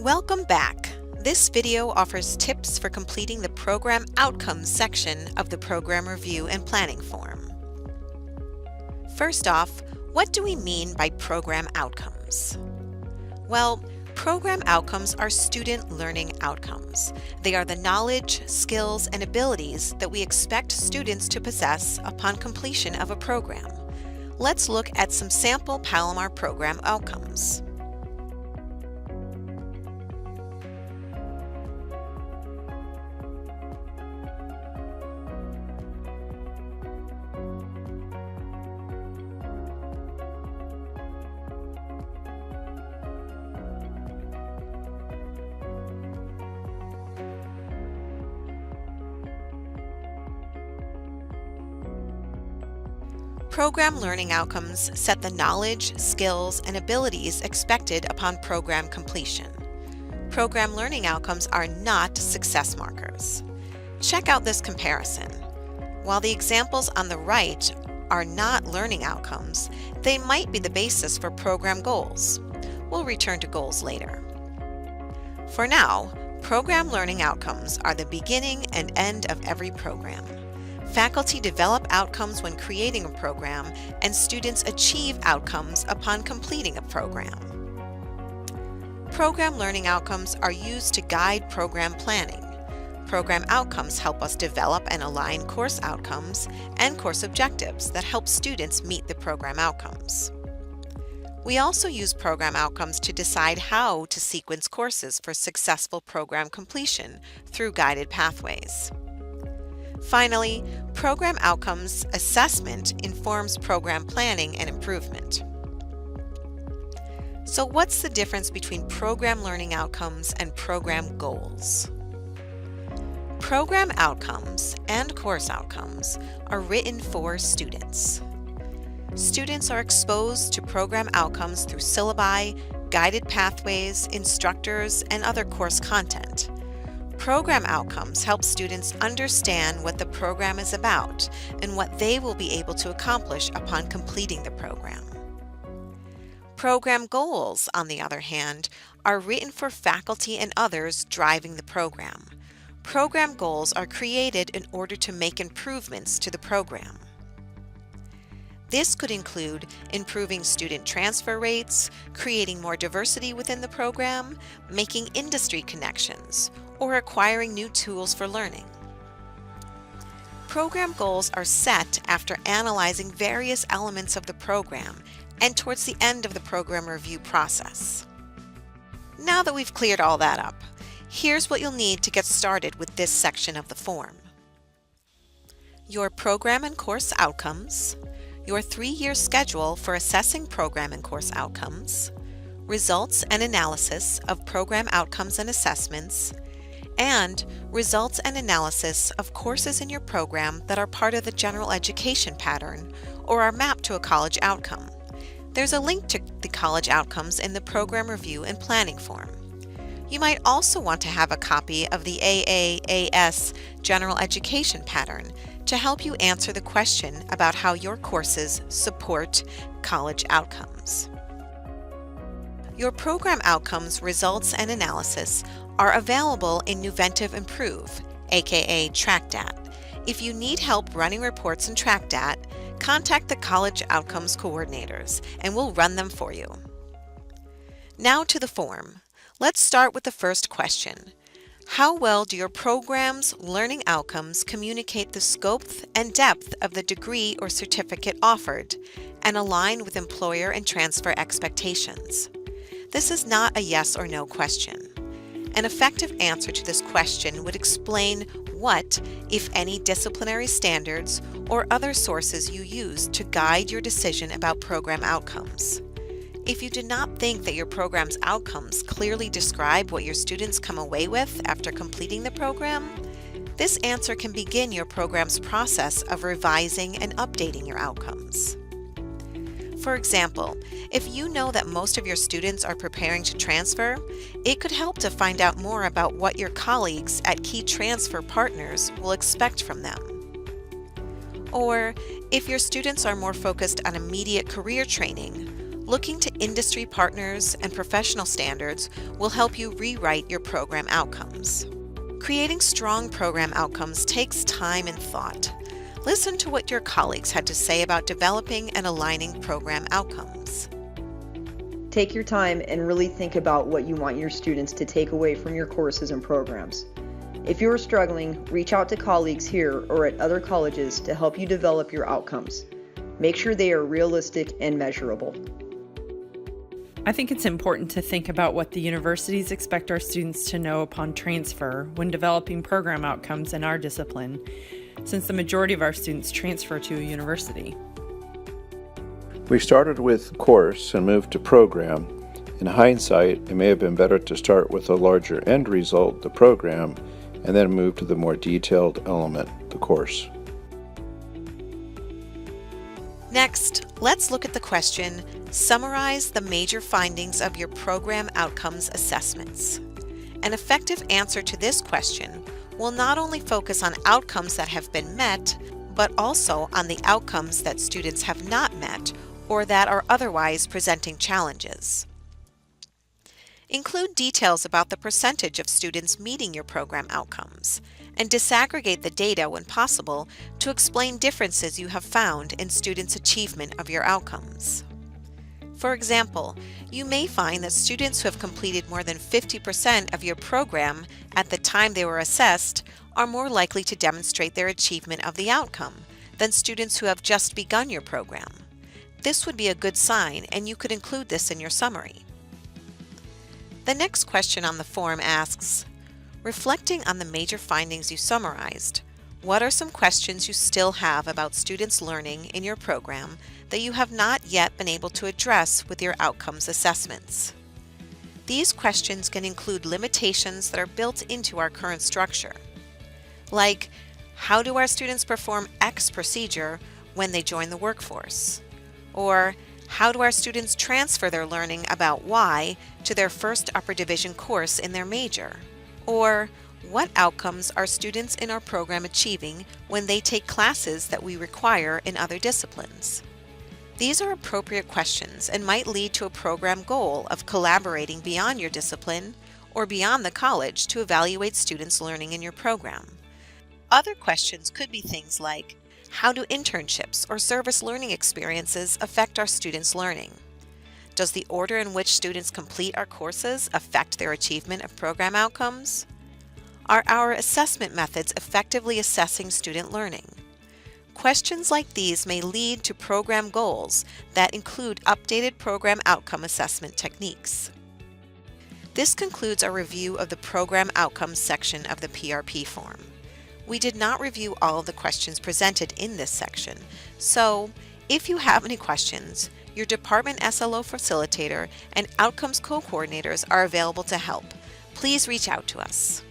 Welcome back. This video offers tips for completing the Program Outcomes section of the Program Review and Planning form. First off, what do we mean by program outcomes? Well, program outcomes are student learning outcomes. They are the knowledge, skills, and abilities that we expect students to possess upon completion of a program. Let's look at some sample Palomar program outcomes. Program learning outcomes set the knowledge, skills, and abilities expected upon program completion. Program learning outcomes are not success markers. Check out this comparison. While the examples on the right are not learning outcomes, they might be the basis for program goals. We'll return to goals later. For now, program learning outcomes are the beginning and end of every program. Faculty develop outcomes when creating a program, and students achieve outcomes upon completing a program. Program learning outcomes are used to guide program planning. Program outcomes help us develop and align course outcomes and course objectives that help students meet the program outcomes. We also use program outcomes to decide how to sequence courses for successful program completion through guided pathways. Finally, program outcomes assessment informs program planning and improvement. So what's the difference between program learning outcomes and program goals? Program outcomes and course outcomes are written for students. Students are exposed to program outcomes through syllabi, guided pathways, instructors, and other course content. Program outcomes help students understand what the program is about and what they will be able to accomplish upon completing the program. Program goals, on the other hand, are written for faculty and others driving the program. Program goals are created in order to make improvements to the program. This could include improving student transfer rates, creating more diversity within the program, making industry connections, or acquiring new tools for learning. Program goals are set after analyzing various elements of the program and towards the end of the program review process. Now that we've cleared all that up, here's what you'll need to get started with this section of the form. Your program and course outcomes, your 3-year schedule for assessing program and course outcomes, results and analysis of program outcomes and assessments, and results and analysis of courses in your program that are part of the general education pattern or are mapped to a college outcome. There's a link to the college outcomes in the program review and planning form. You might also want to have a copy of the AAAS general education pattern to help you answer the question about how your courses support college outcomes. Your program outcomes, results, and analysis are available in Nuventive Improve, aka TrackDat. If you need help running reports in TrackDat, contact the College Outcomes coordinators and we'll run them for you. Now to the form. Let's start with the first question. How well do your program's learning outcomes communicate the scope and depth of the degree or certificate offered and align with employer and transfer expectations? This is not a yes or no question. An effective answer to this question would explain what, if any, disciplinary standards or other sources you use to guide your decision about program outcomes. If you do not think that your program's outcomes clearly describe what your students come away with after completing the program, this answer can begin your program's process of revising and updating your outcomes. For example, if you know that most of your students are preparing to transfer, it could help to find out more about what your colleagues at key transfer partners will expect from them. Or, if your students are more focused on immediate career training, Looking to industry partners and professional standards will help you rewrite your program outcomes. Creating strong program outcomes takes time and thought. Listen to what your colleagues had to say about developing and aligning program outcomes. Take your time and really think about what you want your students to take away from your courses and programs. If you are struggling, reach out to colleagues here or at other colleges to help you develop your outcomes. Make sure they are realistic and measurable. I think it's important to think about what the universities expect our students to know upon transfer when developing program outcomes in our discipline, since the majority of our students transfer to a university. We started with course and moved to program. In hindsight, it may have been better to start with a larger end result, the program, and then move to the more detailed element, the course. Next, let's look at the question, summarize the major findings of your program outcomes assessments. An effective answer to this question will not only focus on outcomes that have been met, but also on the outcomes that students have not met or that are otherwise presenting challenges. Include details about the percentage of students meeting your program outcomes, and disaggregate the data when possible to explain differences you have found in students' achievement of your outcomes. For example, you may find that students who have completed more than 50% of your program at the time they were assessed are more likely to demonstrate their achievement of the outcome than students who have just begun your program. This would be a good sign, and you could include this in your summary. The next question on the form asks, reflecting on the major findings you summarized, what are some questions you still have about students' learning in your program that you have not yet been able to address with your outcomes assessments? These questions can include limitations that are built into our current structure, like how do our students perform X procedure when they join the workforce? Or how do our students transfer their learning about Y to their first upper division course in their major? Or what outcomes are students in our program achieving when they take classes that we require in other disciplines? These are appropriate questions and might lead to a program goal of collaborating beyond your discipline or beyond the college to evaluate students' learning in your program. Other questions could be things like, how do internships or service learning experiences affect our students' learning? Does the order in which students complete our courses affect their achievement of program outcomes? Are our assessment methods effectively assessing student learning? Questions like these may lead to program goals that include updated program outcome assessment techniques. This concludes our review of the program outcomes section of the PRP form. We did not review all of the questions presented in this section, so if you have any questions, your department SLO facilitator and outcomes co-coordinators are available to help. Please reach out to us.